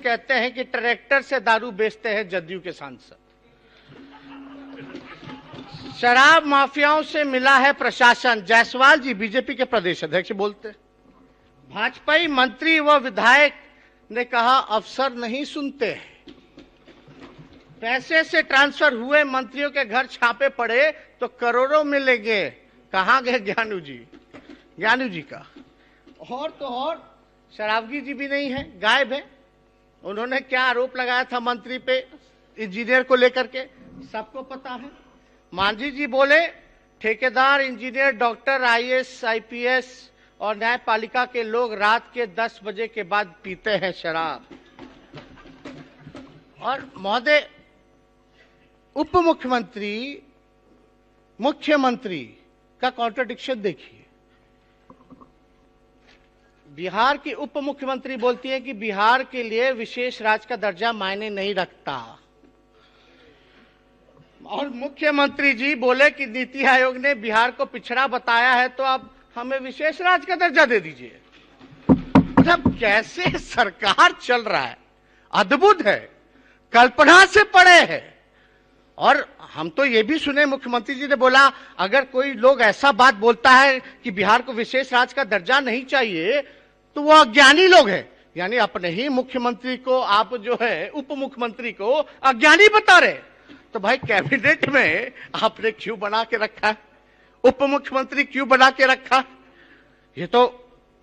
कहते हैं कि ट्रैक्टर से दारू बेचते हैं जदयू के सांसद। शराब माफियाओं से मिला है प्रशासन, जायसवाल जी बीजेपी के प्रदेश अध्यक्ष बोलते। भाजपाई मंत्री व विधायक ने कहा अफसर नहीं सुनते। पैसे से ट्रांसफर हुए मंत्रियों के घर छापे पड़े तो करोड़ों मिलेंगे। कहां गए ज्ञानू जी? ज्ञानू जी का और तो और शरावगी जी भी नहीं है, गायब है। उन्होंने क्या आरोप लगाया था मंत्री पे, इंजीनियर को लेकर के, सबको पता है। मांझी जी बोले ठेकेदार, इंजीनियर, डॉक्टर, आईएएस, आईपीएस और न्यायपालिका के लोग रात के 10 बजे के बाद पीते हैं शराब। और महोदय, उप मुख्यमंत्री मुख्यमंत्री का कॉन्ट्रडिक्शन देखिए। बिहार की उप मुख्यमंत्री बोलती है कि बिहार के लिए विशेष राज्य का दर्जा मायने नहीं रखता, और मुख्यमंत्री जी बोले कि नीति आयोग ने बिहार को पिछड़ा बताया है तो अब हमें विशेष राज्य का दर्जा दे दीजिए। मतलब कैसे सरकार चल रहा है, अद्भुत है, कल्पना से परे है। और हम तो ये भी सुने, मुख्यमंत्री जी ने बोला अगर कोई लोग ऐसा बात बोलता है कि बिहार को विशेष राज्य का दर्जा नहीं चाहिए तो वो अज्ञानी लोग हैं। यानी अपने ही मुख्यमंत्री को आप जो है उप मुख्यमंत्री को अज्ञानी बता रहे। तो भाई कैबिनेट में आपने क्यों बना के रखा है, उप मुख्यमंत्री क्यों बना के रखा, ये तो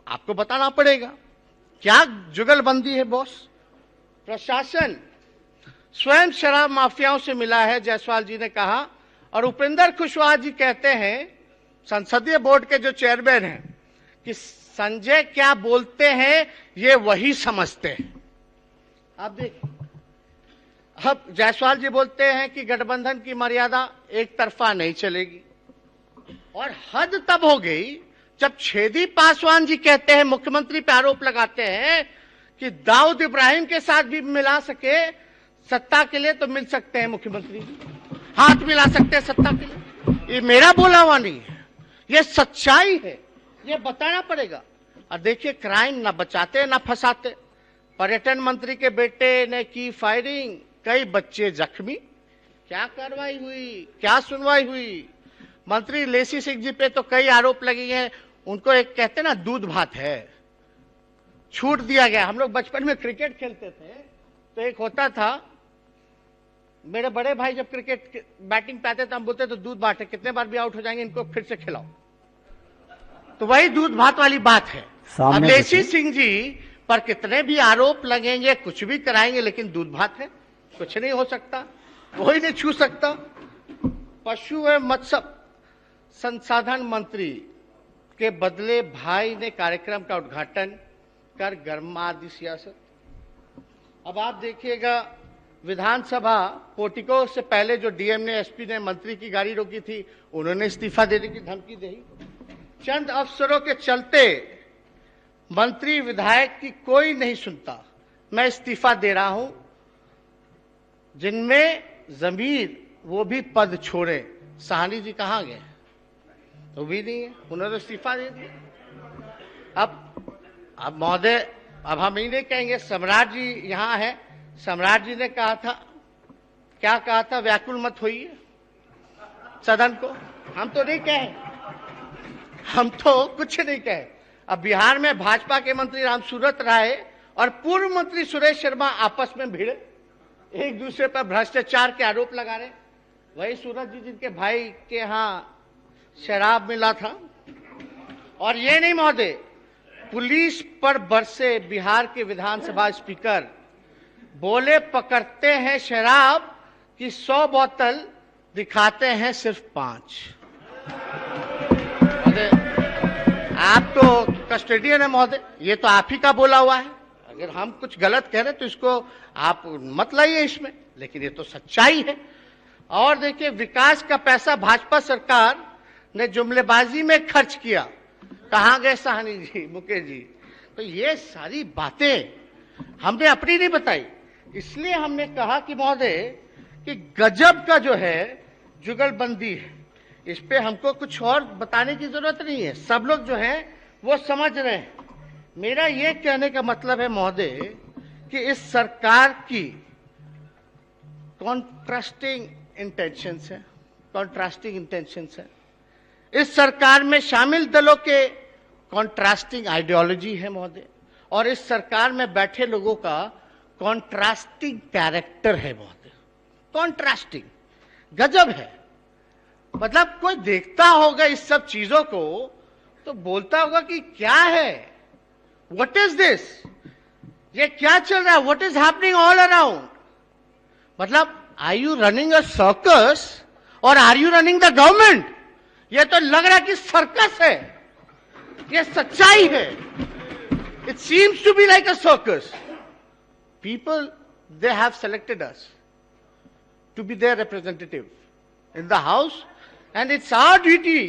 आपको बताना पड़ेगा। क्या जुगलबंदी है बॉस? प्रशासन स्वयं शराब माफियाओं से मिला है, जायसवाल जी ने कहा। और उपेंद्र कुशवाहा जी कहते हैं, संसदीय बोर्ड के जो चेयरमैन हैं, कि संजय क्या बोलते हैं ये वही समझते हैं। आप देखिए, अब जायसवाल जी बोलते हैं कि गठबंधन की मर्यादा एक तरफा नहीं चलेगी। और हद तब हो गई जब छेदी पासवान जी कहते हैं, मुख्यमंत्री पे आरोप लगाते हैं कि दाऊद इब्राहिम के साथ भी मिला सके सत्ता के लिए तो मिल सकते हैं मुख्यमंत्री जी, हाथ मिला सकते हैं सत्ता के लिए। ये मेरा बोला हुआ नहीं है, ये सच्चाई है, ये बताना पड़ेगा। और देखिए, क्राइम ना बचाते ना फंसाते। पर्यटन मंत्री के बेटे ने की फायरिंग, कई बच्चे जख्मी। क्या कार्रवाई हुई, क्या सुनवाई हुई? मंत्री लेसी सिंह जी पे तो कई आरोप लगे हैं। उनको एक कहते ना दूध भात है, छूट दिया गया। हम लोग बचपन में क्रिकेट खेलते थे तो एक होता था, मेरे बड़े भाई जब क्रिकेट बैटिंग पे आते थे हम बोलते तो दूध भात है, कितने बार भी आउट हो जाएंगे इनको फिर से खिलाओ। तो वही दूध भात वाली बात है। अब लेसी सिंह जी पर कितने भी आरोप लगेंगे, कुछ भी कराएंगे, लेकिन दूध भात है, कुछ नहीं हो सकता, कोई नहीं छू सकता। पशु एवं मत्स्य संसाधन मंत्री के बदले भाई ने कार्यक्रम का उद्घाटन कर गरमा दी सियासत। अब आप देखिएगा, विधानसभा पोर्टिको से पहले जो डीएम ने, एसपी ने मंत्री की गाड़ी रोकी थी, उन्होंने इस्तीफा देने की धमकी दी। चंद अफसरों के चलते मंत्री विधायक की कोई नहीं सुनता, मैं इस्तीफा दे रहा हूं। जिनमें जमीर वो भी पद छोड़े। साहनी जी कहां गए? वो भी नहीं है, उन्होंने इस्तीफा दे दिया। अब महोदय, अब हम ही नहीं कहेंगे, सम्राट जी यहां है। सम्राट जी ने कहा था, क्या कहा था? व्याकुल मत होइए सदन को। हम तो नहीं कहे, हम तो कुछ नहीं कहे। अब बिहार में भाजपा के मंत्री रामसूरत राय और पूर्व मंत्री सुरेश शर्मा आपस में भिड़े, एक दूसरे पर भ्रष्टाचार के आरोप लगा रहे। वही सूरज जी जिनके भाई के यहाँ शराब मिला था। और ये नहीं महोदय, पुलिस पर बरसे बिहार के विधानसभा स्पीकर, बोले पकड़ते हैं शराब की 100 बोतल, दिखाते हैं सिर्फ 5। आप तो कस्टोडियन है महोदय, ये तो आप ही का बोला हुआ है। अगर हम कुछ गलत कह रहे तो इसको आप मत लाइए इसमें, लेकिन ये तो सच्चाई है। और देखिए, विकास का पैसा भाजपा सरकार ने जुमलेबाजी में खर्च किया। कहां गए साहनी जी, मुकेश जी? तो ये सारी बातें हमने अपनी नहीं बताई, इसलिए हमने कहा कि महोदय कि गजब का जो है जुगलबंदी है, इस पे हमको कुछ और बताने की जरूरत नहीं है, सब लोग जो है वो समझ रहे हैं। मेरा ये कहने का मतलब है महोदय कि इस सरकार की कॉन्ट्रास्टिंग इंटेंशंस है, इस सरकार में शामिल दलों के कॉन्ट्रास्टिंग आइडियोलॉजी है महोदय, और इस सरकार में बैठे लोगों का कॉन्ट्रास्टिंग कैरेक्टर है महोदय। कॉन्ट्रास्टिंग गजब है। मतलब कोई देखता होगा इस सब चीजों को तो बोलता होगा कि क्या है, व्हाट इज दिस, ये क्या चल रहा है, what is happening all around. मतलब are you running a circus और are you running the government. ये तो लग रहा है कि सर्कस है, ये सच्चाई है। It seems to be like a circus. People they have selected us to be their representative in the house, and it's our duty,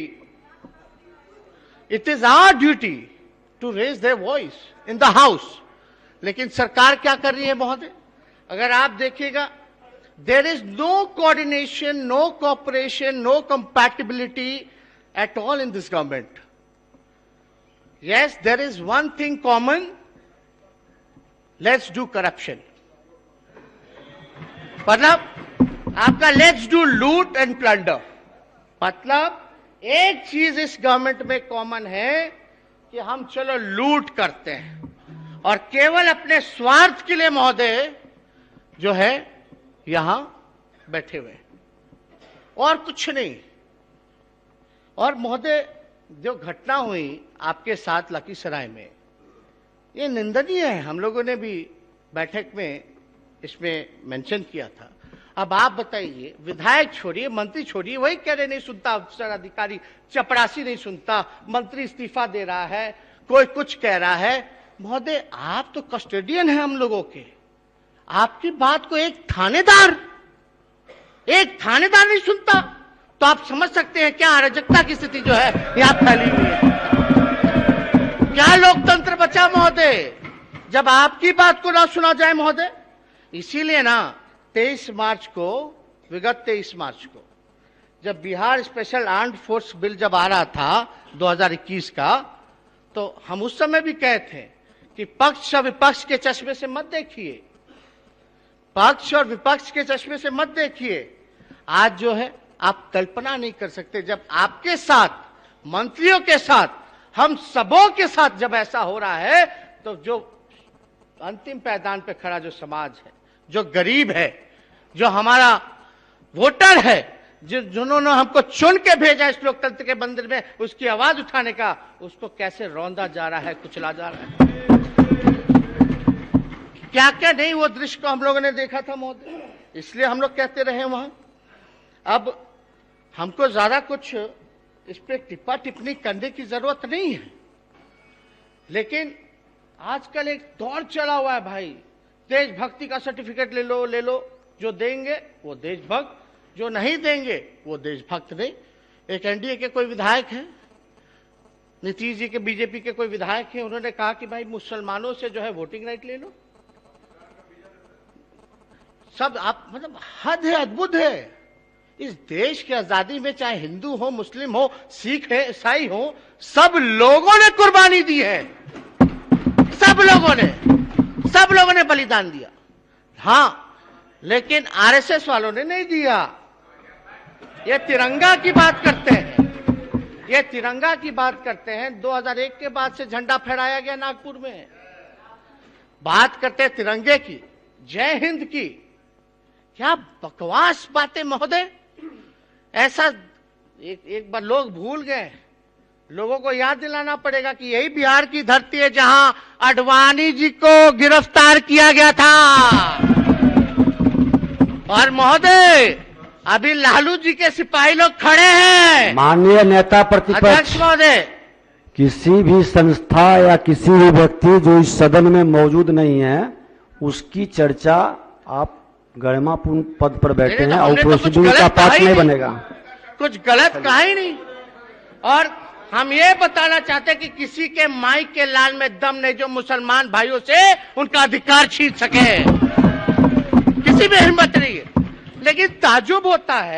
it is our duty to raise their voice in the house. लेकिन सरकार क्या कर रही है महोदय, अगर आप देखिएगा, there is no coordination, no cooperation, no compatibility at all in this government. Yes, there is one thing common, let's do corruption. मतलब आपका लेट्स डू लूट एंड प्लंडर। मतलब एक चीज इस गवर्नमेंट में कॉमन है कि हम चलो लूट करते हैं और केवल अपने स्वार्थ के लिए महोदय जो है यहां बैठे हुए, और कुछ नहीं। और महोदय जो घटना हुई आपके साथ लखीसराय में, ये निंदनीय है। हम लोगों ने भी बैठक में इसमें मेंशन किया था। अब आप बताइए, विधायक छोड़िए, मंत्री छोड़िए, वही कह रहे नहीं सुनता, अफसर अधिकारी चपरासी नहीं सुनता, मंत्री इस्तीफा दे रहा है, कोई कुछ कह रहा है। महोदय आप तो कस्टोडियन हैं हम लोगों के, आपकी बात को एक थानेदार नहीं सुनता, तो आप समझ सकते हैं क्या अराजकता की स्थिति जो है यहां फैली हुई है। क्या लोकतंत्र बचा महोदय जब आपकी बात को ना सुना जाए महोदय। इसीलिए ना 23 मार्च को, विगत 23 मार्च को, जब Bihar special armed force bill जब आ रहा था 2021 का, तो हम उस समय भी कहे थे कि पक्ष और विपक्ष के चश्मे से मत देखिए, पक्ष और विपक्ष के चश्मे से मत देखिए। आज जो है आप कल्पना नहीं कर सकते, जब आपके साथ, मंत्रियों के साथ, हम सबों के साथ जब ऐसा हो रहा है, तो जो अंतिम पायदान पे खड़ा जो समाज है, जो गरीब है, जो हमारा वोटर है, जिन्होंने हमको चुन के भेजा इस लोकतंत्र के मंदिर में, उसकी आवाज उठाने का, उसको कैसे रौंदा जा रहा है, कुचला जा रहा है। क्या क्या नहीं वो दृश्य को हम लोगों ने देखा था महोदय, इसलिए हम लोग कहते रहे वहां। अब हमको ज्यादा कुछ इस पे टिप्पा टिप्पणी करने की जरूरत नहीं है, लेकिन आजकल एक दौर चला हुआ है भाई, देशभक्ति का सर्टिफिकेट ले लो, जो देंगे वो देशभक्त, जो नहीं देंगे वो देशभक्त नहीं। एक एनडीए के कोई विधायक हैं, नीतीश जी के बीजेपी के कोई विधायक हैं, उन्होंने कहा कि भाई मुसलमानों से जो है वोटिंग राइट ले लो। सब आप मतलब हद है, अद्भुत है। इस देश की आजादी में चाहे हिंदू हो, मुस्लिम हो, सिख है, ईसाई हो, सब लोगों ने कुर्बानी दी है, सब लोगों ने बलिदान दिया। हाँ, लेकिन आरएसएस वालों ने नहीं दिया। ये तिरंगा की बात करते हैं, 2001 के बाद से झंडा फहराया गया नागपुर में, बात करते हैं तिरंगे की, जय हिंद की। क्या बकवास बातें महोदय। ऐसा एक बार लोग भूल गए, लोगों को याद दिलाना पड़ेगा कि यही बिहार की धरती है जहां आडवाणी जी को गिरफ्तार किया गया था। और महोदय अभी लालू जी के सिपाही लोग खड़े हैं। माननीय नेता प्रतिपक्ष महोदय, किसी भी संस्था या किसी भी व्यक्ति जो इस सदन में मौजूद नहीं है, उसकी चर्चा आप गरिमापूर्ण पद पर बैठे हैं और प्रोसीड्यूर का पार्ट नहीं बनेगा। कुछ गलत कहा ही नहीं। और हम ये बताना चाहते हैं कि किसी के माइक के लाल में दम नहीं जो मुसलमान भाइयों से उनका अधिकार छीन सके, किसी में हिम्मत नहीं है। लेकिन ताज्जुब होता है